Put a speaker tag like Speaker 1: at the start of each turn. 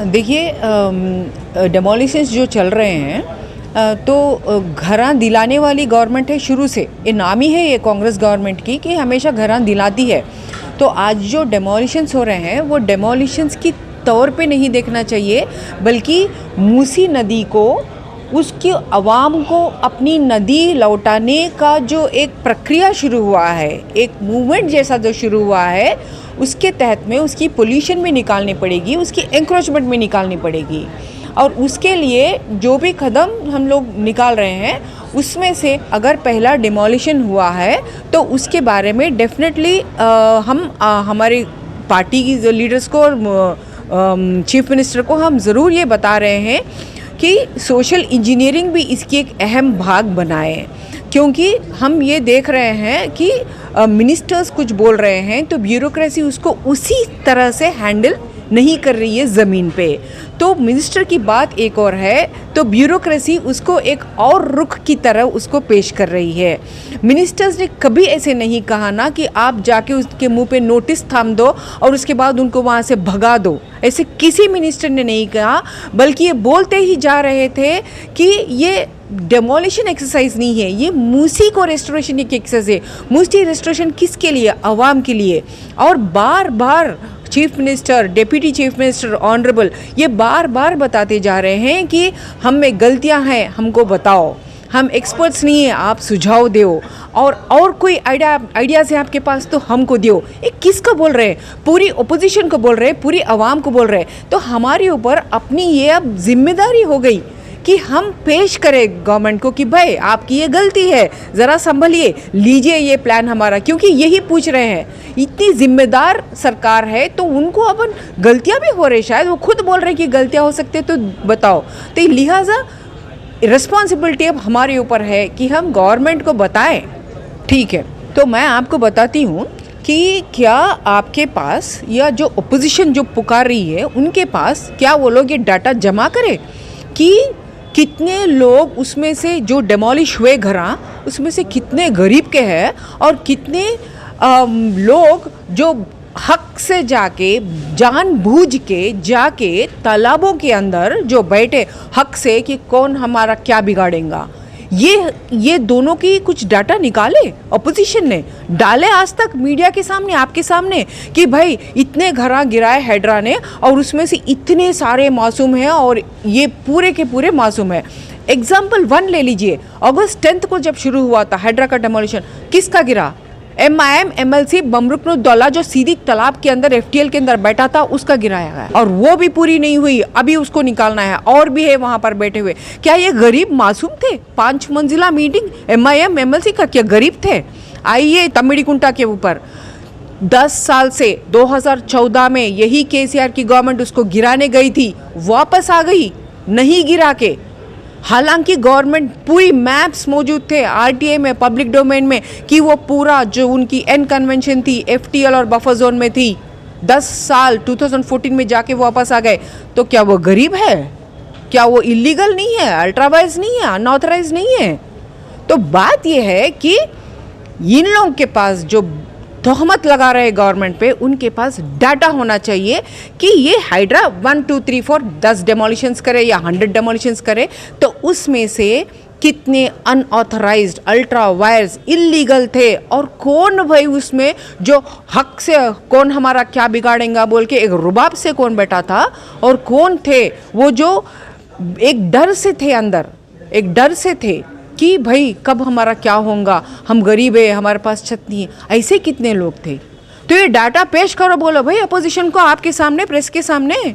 Speaker 1: देखिए डेमोलिशंस जो चल रहे हैं तो घरां दिलाने वाली गवर्नमेंट है शुरू से। ये नाम ही है ये कांग्रेस गवर्नमेंट की कि हमेशा घरां दिलाती है। तो आज जो डेमोलिशंस हो रहे हैं वो डेमोलिशंस की तौर पे नहीं देखना चाहिए, बल्कि मूसी नदी को, उसकी आवाम को अपनी नदी लौटाने का जो एक प्रक्रिया शुरू हुआ है, एक मूवमेंट जैसा जो शुरू हुआ है, उसके तहत में उसकी पोल्यूशन भी निकालनी पड़ेगी, उसकी एंक्रोचमेंट भी निकालनी पड़ेगी। और उसके लिए जो भी कदम हम लोग निकाल रहे हैं उसमें से अगर पहला डिमोलिशन हुआ है तो उसके बारे में डेफिनेटली हम हमारे पार्टी की लीडर्स को और चीफ मिनिस्टर को हम ज़रूर ये बता रहे हैं कि सोशल इंजीनियरिंग भी इसकी एक अहम भाग बनाए, क्योंकि हम ये देख रहे हैं कि मिनिस्टर्स कुछ बोल रहे हैं तो ब्यूरोक्रेसी उसको उसी तरह से हैंडल नहीं कर रही है ज़मीन पे। तो मिनिस्टर की बात एक और है तो ब्यूरोक्रेसी उसको एक और रुख की तरह उसको पेश कर रही है। मिनिस्टर्स ने कभी ऐसे नहीं कहा ना कि आप जाके उसके मुंह पे नोटिस थाम दो और उसके बाद उनको वहाँ से भगा दो, ऐसे किसी मिनिस्टर ने नहीं कहा, बल्कि ये बोलते ही जा रहे थे कि ये डेमोलिशन एक्सरसाइज नहीं है, ये मूसी को रेस्टोरेशन की एक्सरसाइज है। मूसी रेस्टोरेशन किसके लिए? आवाम के लिए। और बार बार chief minister, deputy chief minister, honourable ये बार बार बताते जा रहे हैं कि हम में गलतियां हैं, हमको बताओ, हम एक्सपर्ट्स नहीं हैं, आप सुझाव दो, और कोई आइडियाज़ है आपके पास तो हमको दियो। ये किसको बोल रहे हैं? पूरी ओपोजिशन को बोल रहे हैं, पूरी आवाम को बोल रहे हैं। तो हमारे ऊपर अपनी ये अब जिम्मेदारी हो गई कि हम पेश करें गवर्नमेंट को कि भाई आपकी ये गलती है, ज़रा संभलिए, लीजिए ये प्लान हमारा, क्योंकि यही पूछ रहे हैं। इतनी जिम्मेदार सरकार है तो उनको अपन गलतियां भी हो रही, शायद वो खुद बोल रहे हैं कि गलतियां हो सकती है, तो बताओ। तो लिहाजा रिस्पॉन्सिबिलिटी अब हमारे ऊपर है कि हम गवर्नमेंट को बताएं। ठीक है, तो मैं आपको बताती हूँ कि क्या आपके पास या जो ओपोजिशन जो पुकार रही है उनके पास क्या वो लोग ये डाटा जमा करें कि कितने लोग उसमें से जो डेमोलिश हुए घरां उसमें से कितने गरीब के हैं और कितने लोग जो हक से जाके, जानबूझ के जाके तालाबों के अंदर जो बैठे हक से कि कौन हमारा क्या बिगाड़ेगा। ये दोनों की कुछ डाटा निकाले, अपोजिशन ने डाले आज तक मीडिया के सामने, आपके सामने, कि भाई इतने घरा गिराए हैड्रा ने और उसमें से इतने सारे मासूम हैं और ये पूरे के पूरे मासूम है। एग्जाम्पल 1 ले लीजिए, अगस्त 10 को जब शुरू हुआ था हैड्रा का डेमोलिशन, किसका गिरा? MIM MLC बमरुकनुद्दौला जो सीधी तालाब के अंदर FTL के अंदर बैठा था उसका गिराया गया, और वो भी पूरी नहीं हुई, अभी उसको निकालना है और भी है वहां पर बैठे हुए। क्या ये गरीब मासूम थे? 5 मंजिला मीटिंग MIM MLC का, क्या गरीब थे? आइए तमिड़ीकुंटा के ऊपर 10 साल से 2014 में यही KCR की गवर्नमेंट उसको गिराने गई थी, वापस आ गई नहीं गिरा के। हालांकि गवर्नमेंट पूरी मैप्स मौजूद थे RTA में, पब्लिक डोमेन में, कि वो पूरा जो उनकी एन कन्वेंशन थी FTL और बफर जोन में थी। 10 साल 2014 में जाके वापस आ गए। तो क्या वो गरीब है? क्या वो इलीगल नहीं है, अल्ट्रावाइज नहीं है, अनऑथराइज नहीं है? तो बात ये है कि इन लोगों के पास जो तोहमत लगा रहे गवर्नमेंट पे, उनके पास डाटा होना चाहिए कि ये हाइड्रा 1 2 3 4 10 डेमोलिशंस करे या 100 डेमोलिशंस करे तो उसमें से कितने अनऑथराइज्ड, अल्ट्रा वायर्स, इलीगल थे, और कौन भाई उसमें जो हक से कौन हमारा क्या बिगाड़ेगा बोल के एक रुबाब से कौन बैठा था, और कौन थे वो जो एक डर से थे, अंदर एक डर से थे कि भाई कब हमारा क्या होगा, हम गरीब है, हमारे पास छत नहीं है। ऐसे कितने लोग थे? तो ये डाटा पेश करो, बोलो भाई अपोजिशन को आपके सामने, प्रेस के सामने।